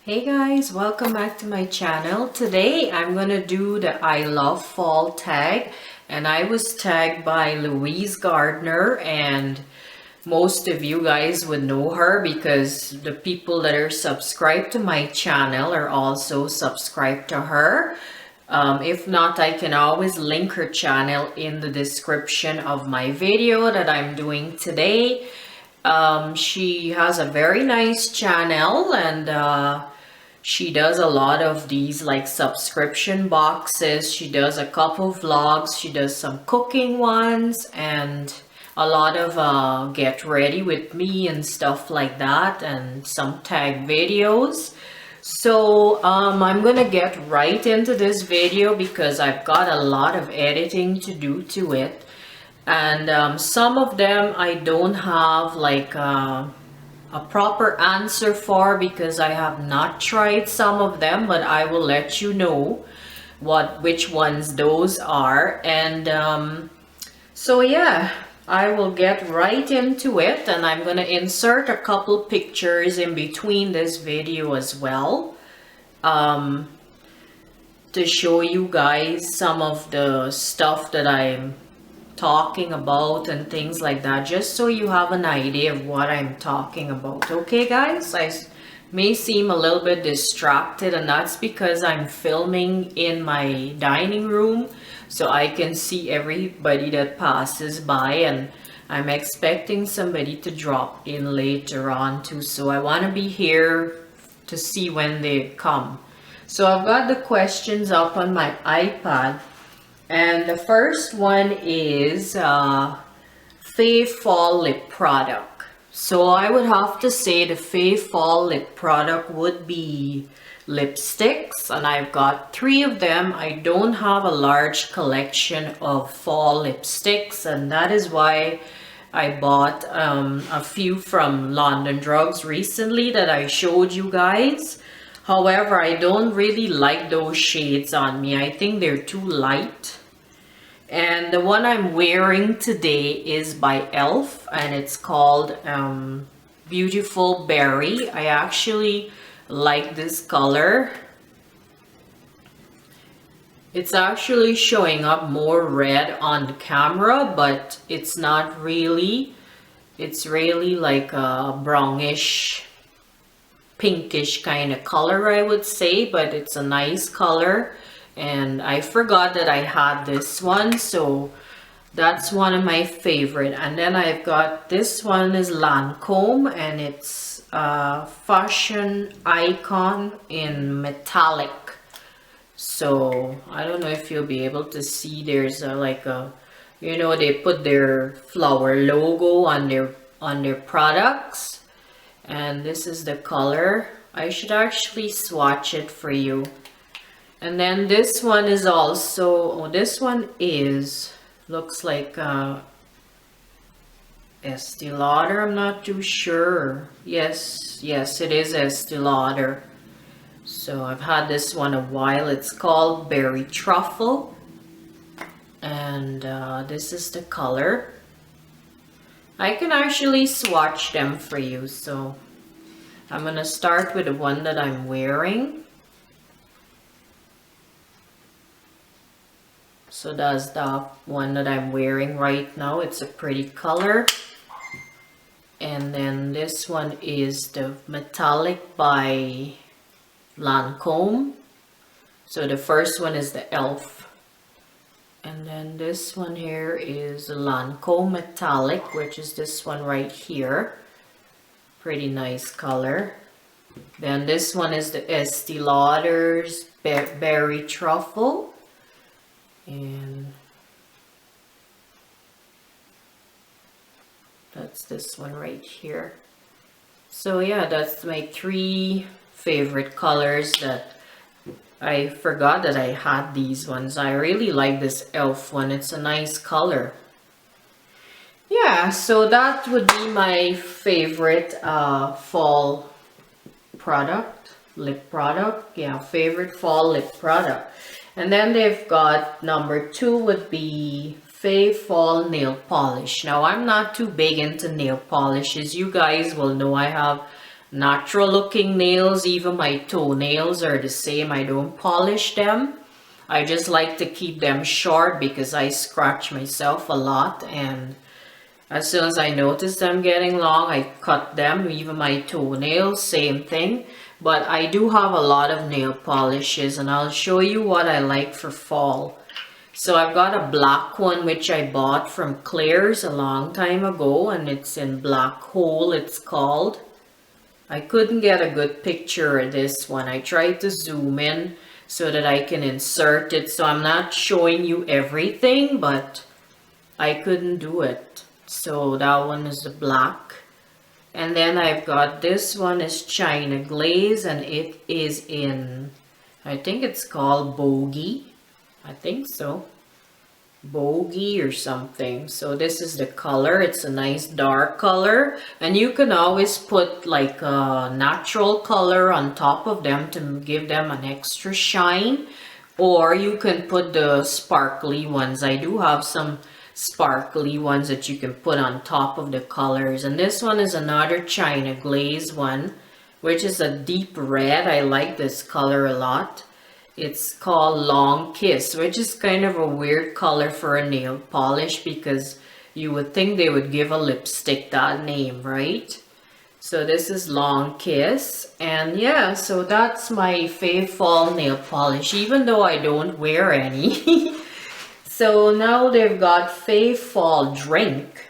Hey guys, welcome back to my channel. Today I'm gonna do the I love fall tag, and I was tagged by Louise Gardner, and most of you guys would know her because the people that are subscribed to my channel are also subscribed to her. If not, I can always link her channel in the description of my video that I'm doing today. She has a very nice channel, and she does a lot of these like subscription boxes. She does a couple vlogs. She does some cooking ones and a lot of get ready with me and stuff like that, and some tag videos. So I'm gonna get right into this video because I've got a lot of editing to do to it, and some of them I don't have like a proper answer for because I have not tried some of them, but I will let you know which ones those are. And so yeah, I will get right into it, and I'm gonna insert a couple pictures in between this video as well, to show you guys some of the stuff that I'm talking about and things like that, just so you have an idea of what I'm talking about. Okay guys, I may seem a little bit distracted, and that's because I'm filming in my dining room so I can see everybody that passes by, and I'm expecting somebody to drop in later on too, so I want to be here to see when they come. So I've got the questions up on my iPad. And the first one is Fae Fall Lip Product. So I would have to say the Fae Fall Lip Product would be lipsticks, and I've got 3 of them. I don't have a large collection of fall lipsticks, and that is why I bought a few from London Drugs recently that I showed you guys. However, I don't really like those shades on me. I think they're too light. And the one I'm wearing today is by e.l.f. and it's called Beautiful Berry. I actually like this color. It's actually showing up more red on the camera, but it's not really. It's really like a brownish, pinkish kind of color, I would say, but it's a nice color. And I forgot that I had this one, so that's one of my favorite. And then I've got this one is Lancome, and it's a fashion icon in metallic. So I don't know if you'll be able to see. There's like a, you know, they put their flower logo on their products. And this is the color. I should actually swatch it for you. And then this one is also, oh, this one is, looks like Estee Lauder. I'm not too sure. Yes, it is Estee Lauder. So I've had this one a while. It's called Berry Truffle. And this is the color. I can actually swatch them for you, so I'm gonna start with the one that I'm wearing. So that's the one that I'm wearing right now. It's a pretty color. And then this one is the Metallic by Lancome. So the first one is the e.l.f. And then this one here is Lancome Metallic, which is this one right here. Pretty nice color. Then this one is the Estee Lauder's Berry Truffle. And that's this one right here. So yeah, that's my 3 favorite colors that I forgot that I had these ones. I really like this e.l.f. one. It's a nice color. Yeah, so that would be my favorite fall product, lip product. Yeah, favorite fall lip product. And then they've got number 2 would be Fae Fall Nail Polish. Now, I'm not too big into nail polish. As you guys will know, I have natural looking nails. Even my toenails are the same. I don't polish them. I just like to keep them short because I scratch myself a lot, and as soon as I notice them getting long, I cut them. Even my toenails, same thing. But I do have a lot of nail polishes, and I'll show you what I like for fall. So I've got a black one which I bought from Claire's a long time ago, and it's in Black Hole, it's called. I couldn't get a good picture of this one. I tried to zoom in so that I can insert it. So I'm not showing you everything, but I couldn't do it. So that one is the black. And then I've got this one is China Glaze, and it is in, I think it's called Bogey. I think so. Bogey or something. So this is the color. It's a nice dark color, and you can always put like a natural color on top of them to give them an extra shine, or you can put the sparkly ones. I do have some sparkly ones that you can put on top of the colors, and this one is another China Glaze one, which is a deep red. I like this color a lot. It's called Long Kiss, which is kind of a weird color for a nail polish because you would think they would give a lipstick that name, right? So this is Long Kiss, and yeah, so that's my fave fall nail polish, even though I don't wear any. So now they've got fave fall drink.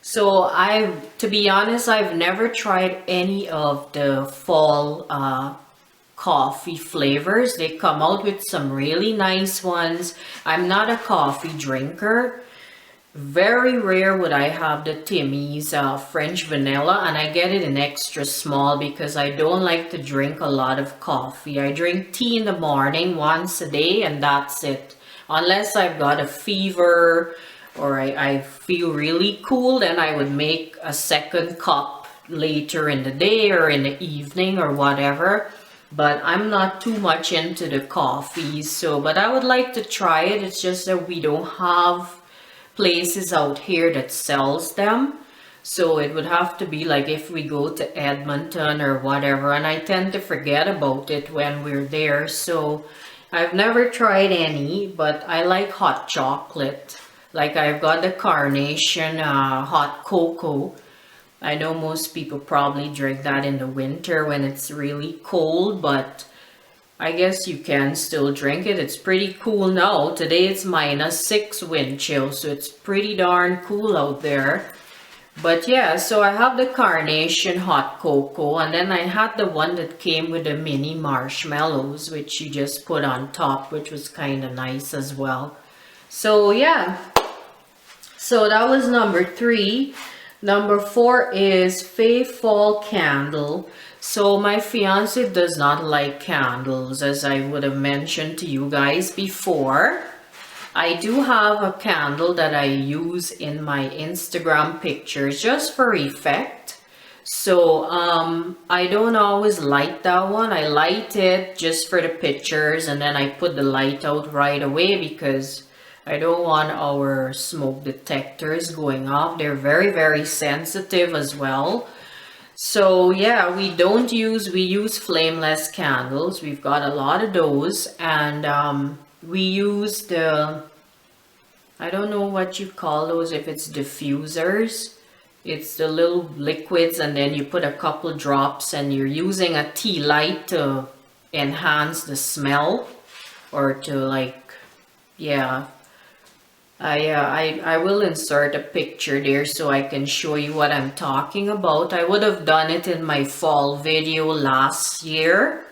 So to be honest, I've never tried any of the fall coffee flavors. They come out with some really nice ones. I'm not a coffee drinker. Very rare would I have the Timmy's French vanilla, and I get it in extra small because I don't like to drink a lot of coffee. I drink tea in the morning once a day, and that's it. Unless I've got a fever or I feel really cool, then I would make a second cup later in the day or in the evening or whatever. But I'm not too much into the coffees, so, but I would like to try it. It's just that we don't have places out here that sells them. So it would have to be like if we go to Edmonton or whatever, and I tend to forget about it when we're there. So I've never tried any, but I like hot chocolate. Like I've got the Carnation hot cocoa. I know most people probably drink that in the winter when it's really cold, but I guess you can still drink it. It's pretty cool now. Today it's -6 wind chill, so it's pretty darn cool out there. But yeah, so I have the Carnation hot cocoa, and then I had the one that came with the mini marshmallows, which you just put on top, which was kind of nice as well. So yeah, so that was number 3. Number 4 is Fave Fall Candle. So my fiance does not like candles, as I would have mentioned to you guys before. I do have a candle that I use in my Instagram pictures just for effect. So I don't always light that one. I light it just for the pictures, and then I put the light out right away because I don't want our smoke detectors going off. They're very, very sensitive as well. So yeah, we use flameless candles. We've got a lot of those, and we use the, I don't know what you call those, if it's diffusers. It's the little liquids, and then you put a couple drops, and you're using a tea light to enhance the smell, or to like, yeah. I will insert a picture there so I can show you what I'm talking about. I would have done it in my fall video last year.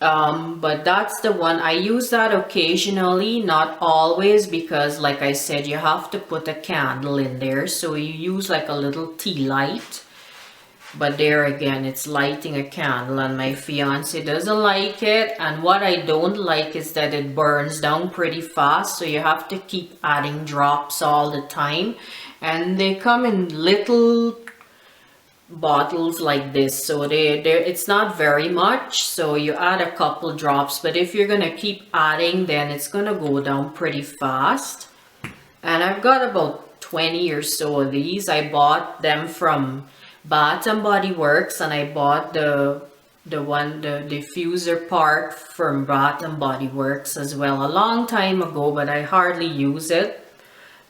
But that's the one. I use that occasionally, not always, because like I said, you have to put a candle in there. So you use like a little tea light. But there again, it's lighting a candle, and my fiance doesn't like it. And what I don't like is that it burns down pretty fast, so you have to keep adding drops all the time. And they come in little bottles like this, so it's not very much, so you add a couple drops. But if you're gonna keep adding, then it's gonna go down pretty fast. And I've got about 20 or so of these. I bought them from Bath and Body Works, and I bought the diffuser part from Bath and Body Works as well a long time ago, but I hardly use it.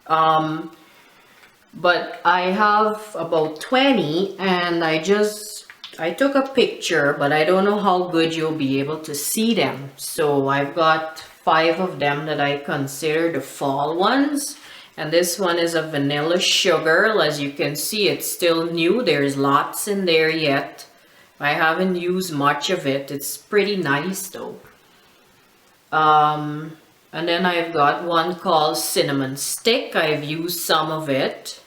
But I have about 20, and I took a picture, but I don't know how good you'll be able to see them. So I've got 5 of them that I consider the fall ones. And this one is a vanilla sugar. As you can see, it's still new. There's lots in there yet. I haven't used much of it. It's pretty nice though. And then I've got one called Cinnamon Stick. I've used some of it.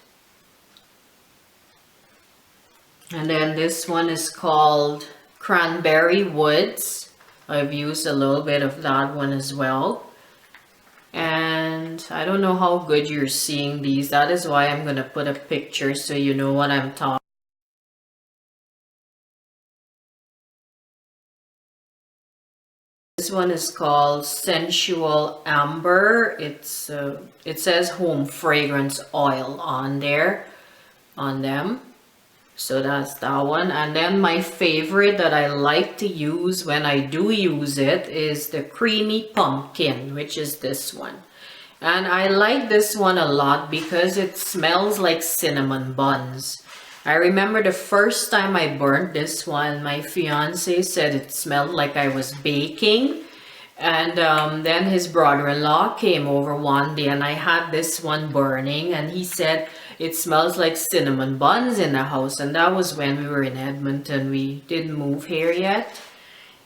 And then this one is called Cranberry Woods. I've used a little bit of that one as well. And I don't know how good you're seeing these. That is why I'm going to put a picture so you know what I'm talking about. This one is called Sensual Amber. It says home fragrance oil on there, on them. So that's that one. And then my favorite that I like to use when I do use it is the Creamy Pumpkin, which is this one. And I like this one a lot because it smells like cinnamon buns. I remember the first time I burnt this one, my fiance said it smelled like I was baking. And then his brother-in-law came over one day and I had this one burning, and he said it smells like cinnamon buns in the house. And that was when we were in Edmonton. We didn't move here yet.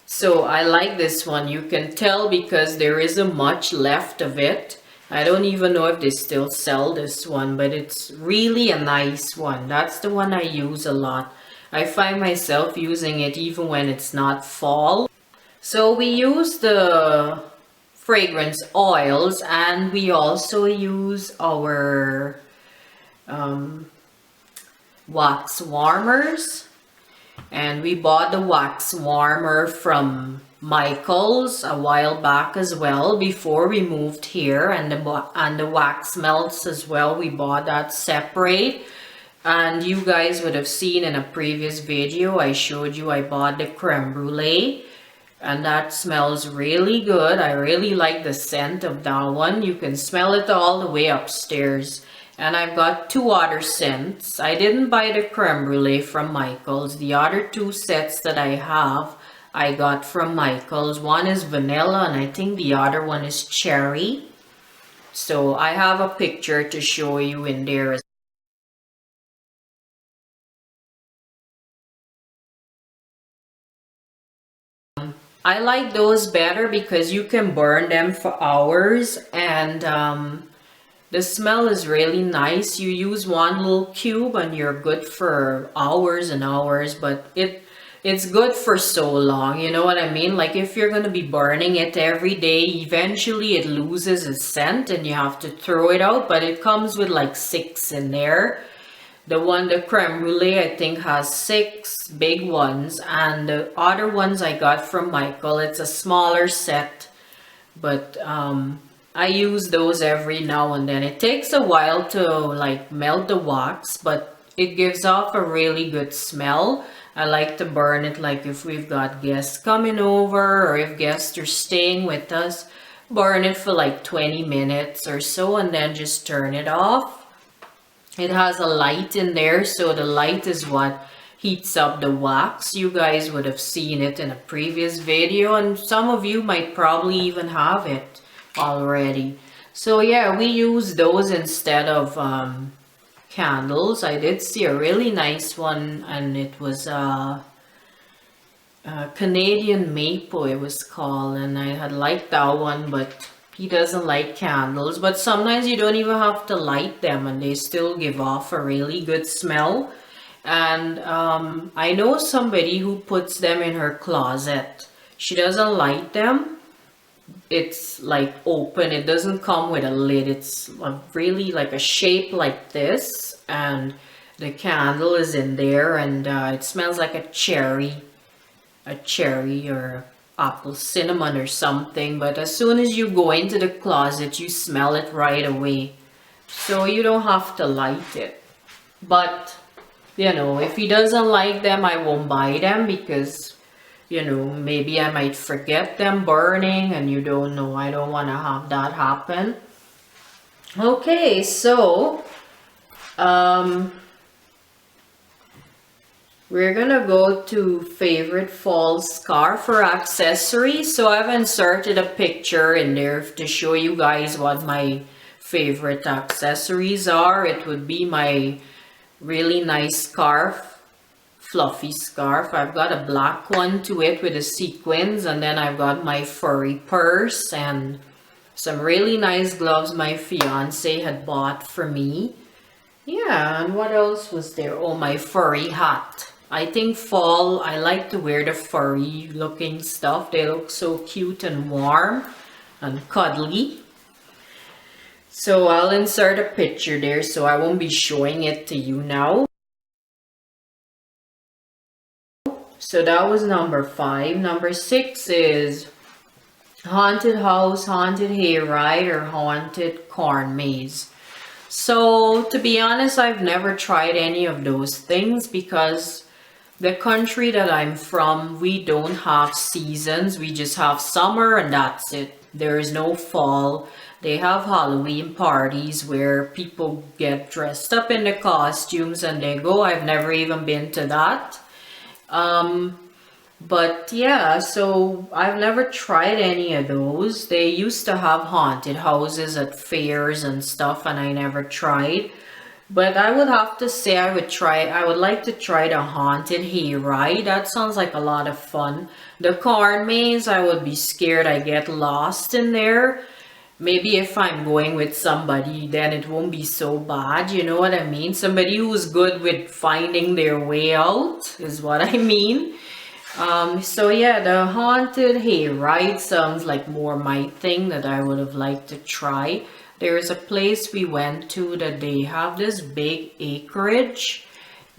So I like this one. You can tell because there isn't much left of it. I don't even know if they still sell this one, but it's really a nice one. That's the one I use a lot. I find myself using it even when it's not fall. So we use the fragrance oils, and we also use our wax warmers. And we bought the wax warmer from Michael's a while back as well, before we moved here, and the wax melts as well. We bought that separate. And you guys would have seen in a previous video I showed you I bought the creme brulee, and that smells really good. I really like the scent of that one. You can smell it all the way upstairs. And I've got 2 other scents. I didn't buy the creme brulee from Michael's. The other 2 sets that I have, I got from Michael's. One is vanilla, and I think the other one is cherry. So I have a picture to show you in there. I like those better because you can burn them for hours, and the smell is really nice. You use one little cube and you're good for hours and hours, but it's good for so long, you know what I mean? Like if you're going to be burning it every day, eventually it loses its scent and you have to throw it out, but it comes with like 6 in there. The creme brulee, I think has 6 big ones, and the other ones I got from Michael, it's a smaller set, but I use those every now and then. It takes a while to like melt the wax, but it gives off a really good smell. I like to burn it like if we've got guests coming over or if guests are staying with us, burn it for like 20 minutes or so and then just turn it off. It has a light in there, so the light is what heats up the wax. You guys would have seen it in a previous video, and some of you might probably even have it already. So yeah, we use those instead of candles. I did see a really nice one, and it was Canadian Maple it was called, and I had liked that one, but he doesn't like candles. But sometimes you don't even have to light them and they still give off a really good smell. And I know somebody who puts them in her closet. She doesn't light them. It's like open. It doesn't come with a lid. It's really like a shape like this, and the candle is in there, and it smells like a cherry or apple cinnamon or something. But as soon as you go into the closet, you smell it right away, so you don't have to light it. But you know, if he doesn't like them, I won't buy them because, you know, maybe I might forget them burning and you don't know. I don't want to have that happen. Okay, so um, we're gonna go to favorite fall scarf or accessory. So I've inserted a picture in there to show you guys what my favorite accessories are. It would be my really nice scarf, fluffy scarf. I've got a black one to it with the sequins, and then I've got my furry purse and some really nice gloves my fiance had bought for me. Yeah, and what else was there? Oh, my furry hat. I think fall, I like to wear the furry looking stuff. They look so cute and warm and cuddly. So I'll insert a picture there, so I won't be showing it to you now. So that was number 5. Number 6 is haunted house, haunted hayride, or haunted corn maze. So to be honest, I've never tried any of those things because the country that I'm from, we don't have seasons. We just have summer and that's it. There is no fall. They have Halloween parties where people get dressed up in the costumes and they go. I've never even been to that. But yeah, so I've never tried any of those. They used to have haunted houses at fairs and stuff, and I never tried. But I would have to say I would like to try the haunted hayride. That sounds like a lot of fun. The corn maze, I would be scared I get lost in there. Maybe if I'm going with somebody, then it won't be so bad. You know what I mean? Somebody who's good with finding their way out is what I mean. So yeah, the haunted hayride sounds like more my thing that I would have liked to try. There is a place we went to that they have this big acreage,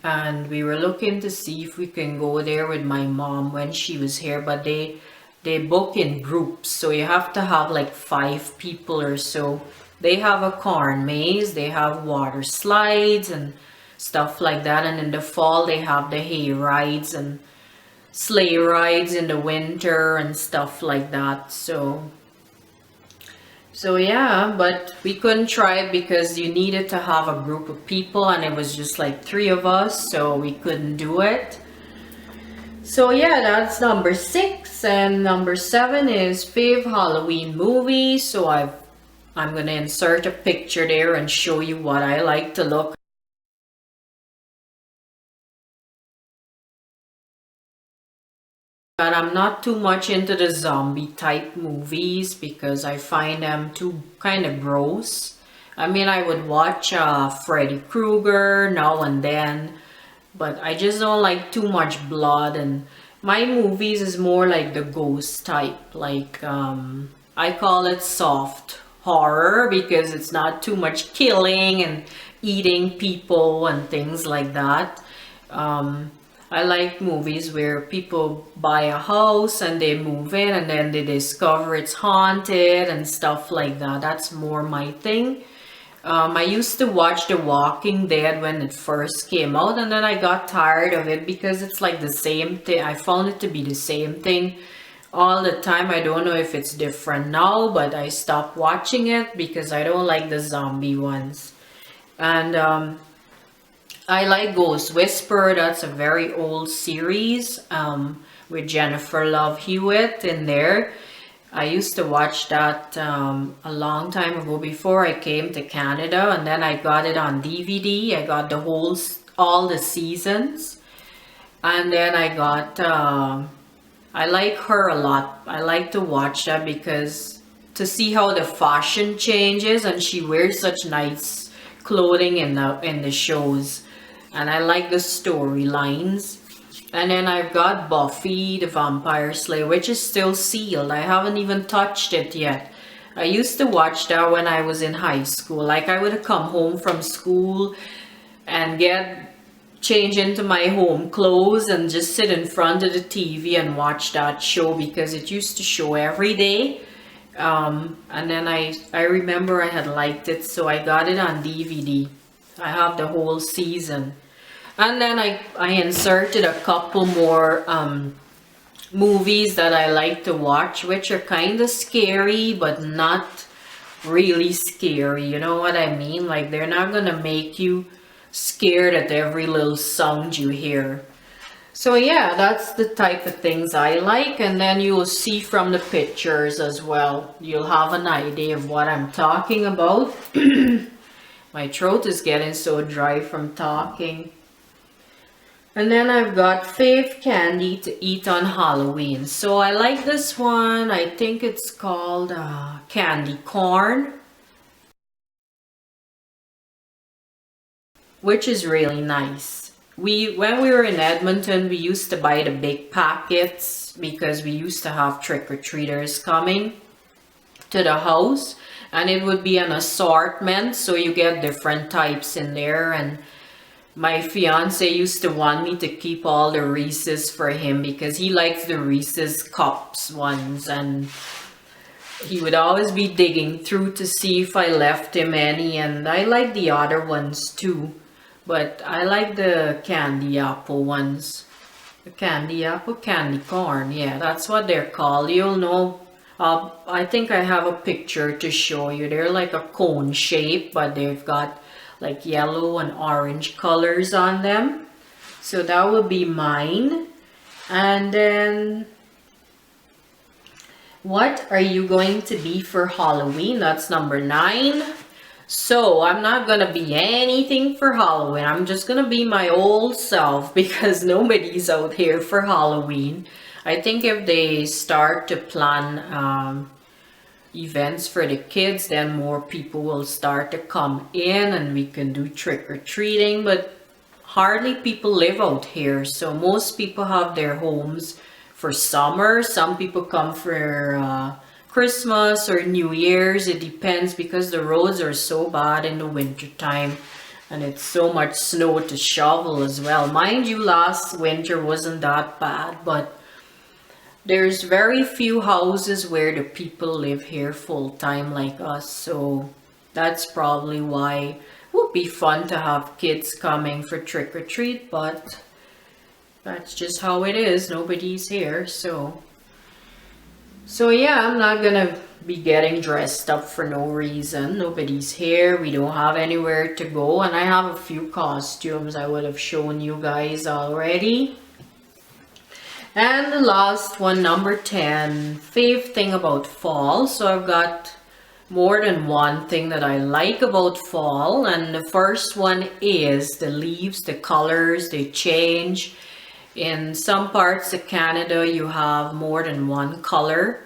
and we were looking to see if we can go there with my mom when she was here, but they book in groups, so you have to have like 5 people or so. They have a corn maze, they have water slides and stuff like that, and in the fall they have the hay rides and sleigh rides in the winter and stuff like that. So yeah, but we couldn't try it because you needed to have a group of people and it was just like 3 of us, so we couldn't do it. So yeah, that's number 6, and number 7 is fave Halloween movie. So I'm gonna insert a picture there and show you what I like to look. But I'm not too much into the zombie type movies because I find them too kind of gross. I mean, I would watch Freddy Krueger now and then, but I just don't like too much blood. And my movies is more like the ghost type, like I call it soft horror because it's not too much killing and eating people and things like that. I like movies where people buy a house and they move in and then they discover it's haunted and stuff like that. That's more my thing. I used to watch The Walking Dead when it first came out, and then I got tired of it because it's like the same thing. I found it to be the same thing all the time. I don't know if it's different now, but I stopped watching it because I don't like the zombie ones. And I like Ghost Whisperer. That's a very old series with Jennifer Love Hewitt in there. I used to watch that a long time ago before I came to Canada, and then I got it on DVD. I got all the seasons, and then I got I like her a lot. I like to watch that because to see how the fashion changes, and she wears such nice clothing in the shows, and I like the storylines. And then I've got Buffy the Vampire Slayer, which is still sealed. I haven't even touched it yet. I used to watch that when I was in high school. Like I would come home from school and change into my home clothes and just sit in front of the TV and watch that show because it used to show every day. And then I remember I had liked it, so I got it on DVD. I have the whole season. And then I inserted a couple more movies that I like to watch, which are kind of scary, but not really scary. You know what I mean? Like, they're not gonna make you scared at every little sound you hear. So yeah, that's the type of things I like, and then you will see from the pictures as well. You'll have an idea of what I'm talking about. My throat is getting so dry from talking. And then I've got fave candy to eat on Halloween. So I like this one. I think it's called candy corn, which is really nice. When we were in Edmonton, we used to buy the big packets because we used to have trick-or-treaters coming to the house, and it would be an assortment, so you get different types in there. And my fiance used to want me to keep all the Reese's for him because he likes the Reese's cups ones, and he would always be digging through to see if I left him any, and I like the other ones too, but I like the candy apple ones. The candy apple, candy corn, yeah, that's what they're called. You'll know. I think I have a picture to show you. They're like a cone shape, but they've got like yellow and orange colors on them. So that would be mine. And then, what are you going to be for Halloween? That's number 9. So I'm not gonna be anything for Halloween. I'm just gonna be my old self because nobody's out here for Halloween. I think if they start to plan events for the kids, then more people will start to come in and we can do trick-or-treating, but hardly people live out here, so most people have their homes for summer. Some people come for Christmas or New Year's. It depends because the roads are so bad in the winter time and it's so much snow to shovel as well. Mind you, last winter wasn't that bad, but there's very few houses where the people live here full time like us, so that's probably why it would be fun to have kids coming for trick or treat, but that's just how it is. Nobody's here, so yeah, I'm not gonna be getting dressed up for no reason. Nobody's here, we don't have anywhere to go, and I have a few costumes I would have shown you guys already. And the last one, number 10, fave thing about fall. So I've got more than one thing that I like about fall. And the first one is the leaves, the colors, they change. In some parts of Canada, you have more than one color.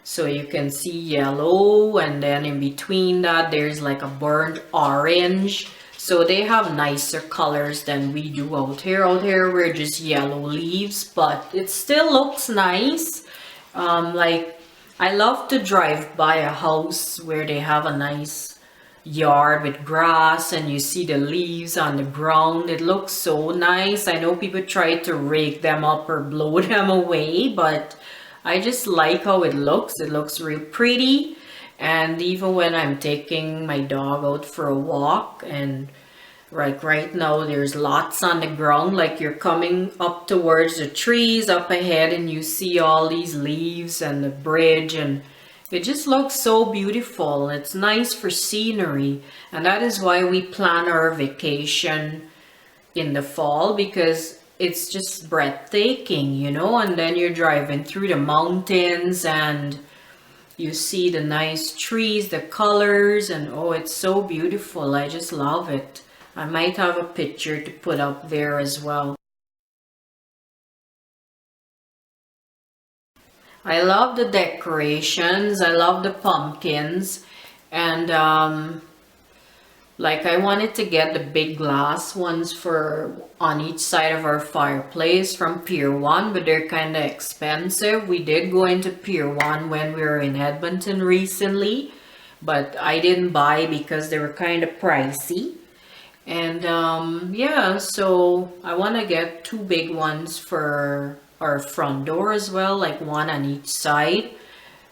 So you can see yellow, and then in between that, there's like a burnt orange. So they have nicer colors than we do out here. Out here, we're just yellow leaves, but it still looks nice. Like, I love to drive by a house where they have a nice yard with grass and you see the leaves on the ground. It looks so nice. I know people try to rake them up or blow them away, but I just like how it looks. It looks real pretty. And even when I'm taking my dog out for a walk, and like right now there's lots on the ground, like you're coming up towards the trees up ahead and you see all these leaves and the bridge, and it just looks so beautiful. It's nice for scenery, and that is why we plan our vacation in the fall, because it's just breathtaking, you know. And then you're driving through the mountains and you see the nice trees, the colors, and oh, it's so beautiful. I just love it. I might have a picture to put up there as well. I love the decorations. I love the pumpkins. And like, I wanted to get the big glass ones for on each side of our fireplace from Pier 1, but they're kind of expensive. We did go into Pier 1 when we were in Edmonton recently, but I didn't buy because they were kind of pricey. And yeah, so I want to get 2 big ones for our front door as well, like one on each side.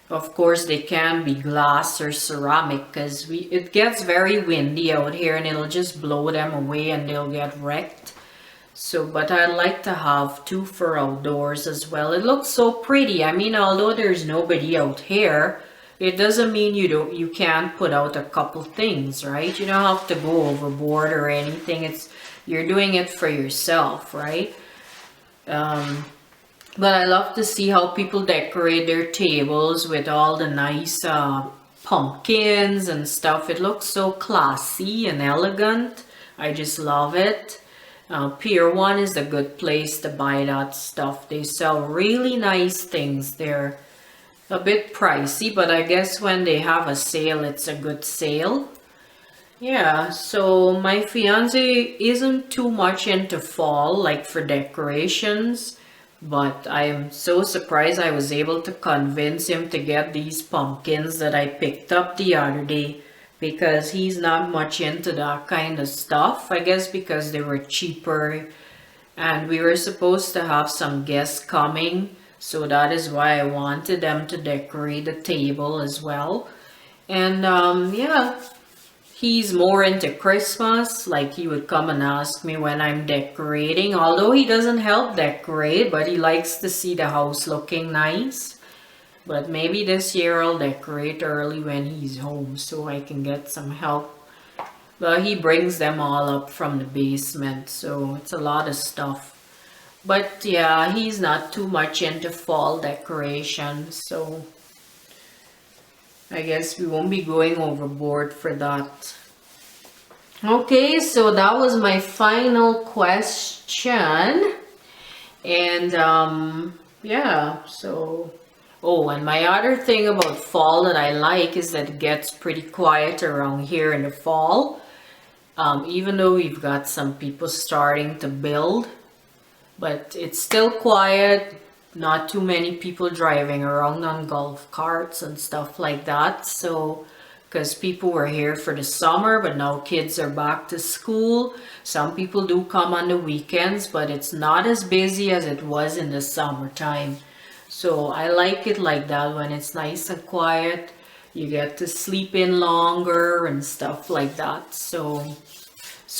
Of course, they can be glass or ceramic because it gets very windy out here and it'll just blow them away and they'll get wrecked. So, but I'd like to have two for outdoors as well. It looks so pretty. I mean, although there's nobody out here, it doesn't mean you can't put out a couple things, right? You don't have to go overboard or anything. You're doing it for yourself, right? But I love to see how people decorate their tables with all the nice pumpkins and stuff. It looks so classy and elegant. I just love it. Pier 1 is a good place to buy that stuff. They sell really nice things. They're a bit pricey, but I guess when they have a sale, it's a good sale. Yeah, so my fiance isn't too much into fall, like for decorations, but I am so surprised I was able to convince him to get these pumpkins that I picked up the other day, because he's not much into that kind of stuff. I guess because they were cheaper and we were supposed to have some guests coming, so that is why I wanted them to decorate the table as well. And yeah, he's more into Christmas. Like, he would come and ask me when I'm decorating, although he doesn't help decorate, but he likes to see the house looking nice. But maybe this year I'll decorate early when he's home so I can get some help. But he brings them all up from the basement, so it's a lot of stuff. But yeah, he's not too much into fall decoration, so I guess we won't be going overboard for that. Okay, so that was my final question. And yeah, so... Oh, and my other thing about fall that I like is that it gets pretty quiet around here in the fall. Even though we've got some people starting to build, but it's still quiet. Not too many people driving around on golf carts and stuff like that. So, because people were here for the summer, but now kids are back to school. Some people do come on the weekends, but it's not as busy as it was in the summertime. So I like it like that, when it's nice and quiet. You get to sleep in longer and stuff like that. So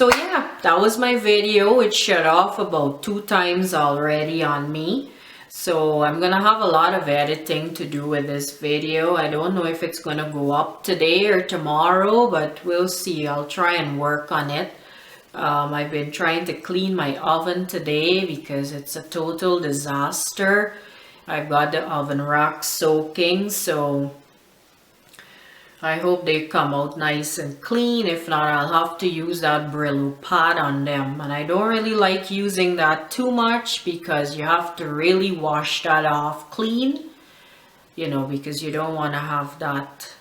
yeah, that was my video. It shut off about 2 times already on me. So I'm gonna have a lot of editing to do with this video. I don't know if it's gonna go up today or tomorrow, but we'll see. I'll try and work on it. I've been trying to clean my oven today because it's a total disaster. I've got the oven rack soaking, so I hope they come out nice and clean. If not, I'll have to use that Brillo pad on them. And I don't really like using that too much because you have to really wash that off clean. You know, because you don't want to have that.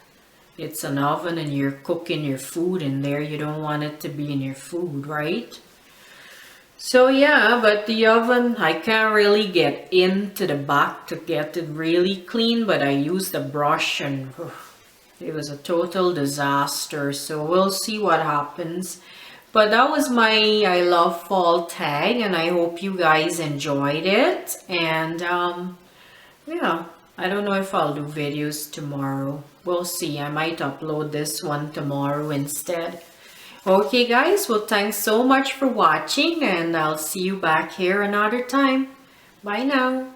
It's an oven and you're cooking your food in there. You don't want it to be in your food, right? So yeah, but the oven, I can't really get into the back to get it really clean, but I used a brush and it was a total disaster. So we'll see what happens. But that was my I Love Fall tag, and I hope you guys enjoyed it. And yeah, I don't know if I'll do videos tomorrow. We'll see. I might upload this one tomorrow instead. Okay guys, well, thanks so much for watching, and I'll see you back here another time. Bye now.